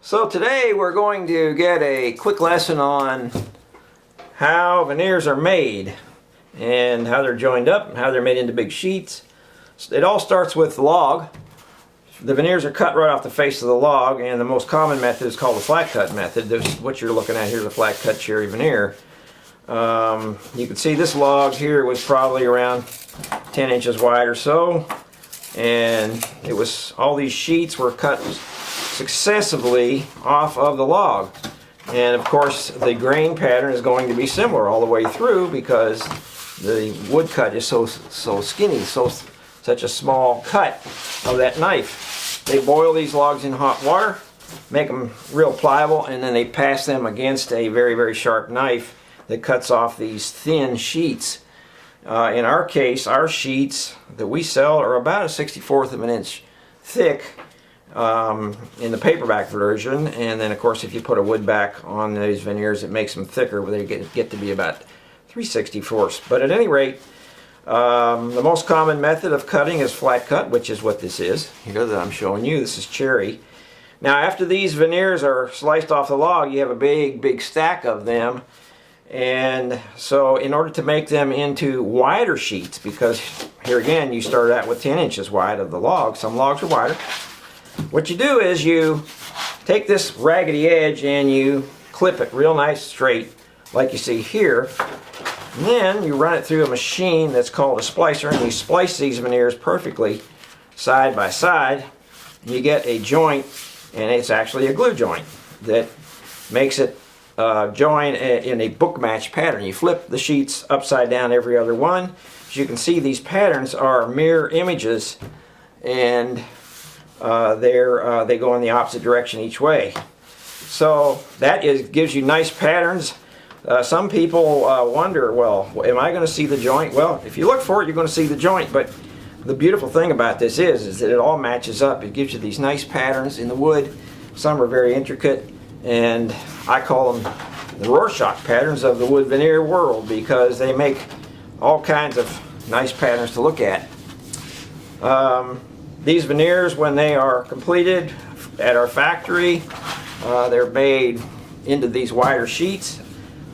So today we're going to get a quick lesson on how veneers are made and how they're joined up and how they're made into big sheets. It all starts with the log. The veneers are cut right off the face of the log, and the most common method is called the flat cut method. What you're looking at here is a flat cut cherry veneer. You can see this log here was probably around 10 inches wide or so, and all these sheets were cut successively off of the log. And of course the grain pattern is going to be similar all the way through because the wood cut is so skinny, such a small cut of that knife. They boil these logs in hot water, make them real pliable, and then they pass them against a very sharp knife that cuts off these thin sheets. In our case, our sheets that we sell are about a 1/64 of an inch thick in the paperback version, and then of course if you put a wood back on these veneers it makes them thicker, where they get to be about 3/64. But at any rate, the most common method of cutting is flat cut, which is what this is here that I'm showing you. This is cherry. Now after these veneers are sliced off the log, you have a big stack of them, and so in order to make them into wider sheets, because here again you start out with 10 inches wide of the log, some logs are wider, what you do is you take this raggedy edge and you clip it real nice straight like you see here, and then you run it through a machine that's called a splicer, and you splice these veneers perfectly side by side, and you get a joint, and it's actually a glue joint that makes it join in a book match pattern. You flip the sheets upside down every other one. As you can see, these patterns are mirror images, and they go in the opposite direction each way. So that gives you nice patterns. Some people wonder, well, am I going to see the joint? Well, if you look for it, you're going to see the joint. But the beautiful thing about this is that it all matches up. It gives you these nice patterns in the wood. Some are very intricate, and I call them the Rorschach patterns of the wood veneer world, because they make all kinds of nice patterns to look at. These veneers, when they are completed at our factory, they're made into these wider sheets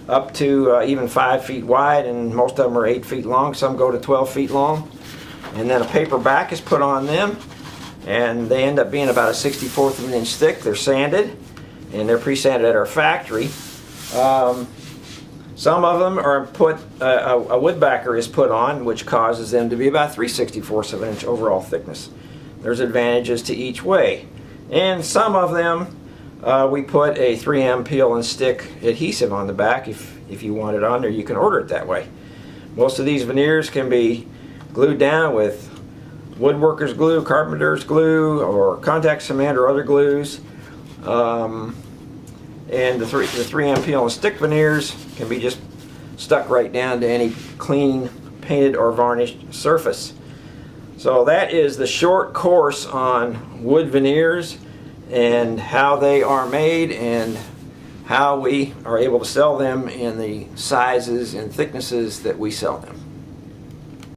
up to even 5 feet wide, and most of them are 8 feet long. Some go to 12 feet long. And then a paper back is put on them, and they end up being about a 1/64 of an inch thick. They're sanded, and they're pre-sanded at our factory. Some of them are put, a wood backer is put on, which causes them to be about 3/64 of an inch overall thickness. There's advantages to each way. And some of them, we put a 3M peel and stick adhesive on the back. If you want it on there, you can order it that way. Most of these veneers can be glued down with woodworker's glue, carpenter's glue, or contact cement or other glues. And the 3M peel and stick veneers can be just stuck right down to any clean painted or varnished surface. So that is the short course on wood veneers and how they are made and how we are able to sell them in the sizes and thicknesses that we sell them.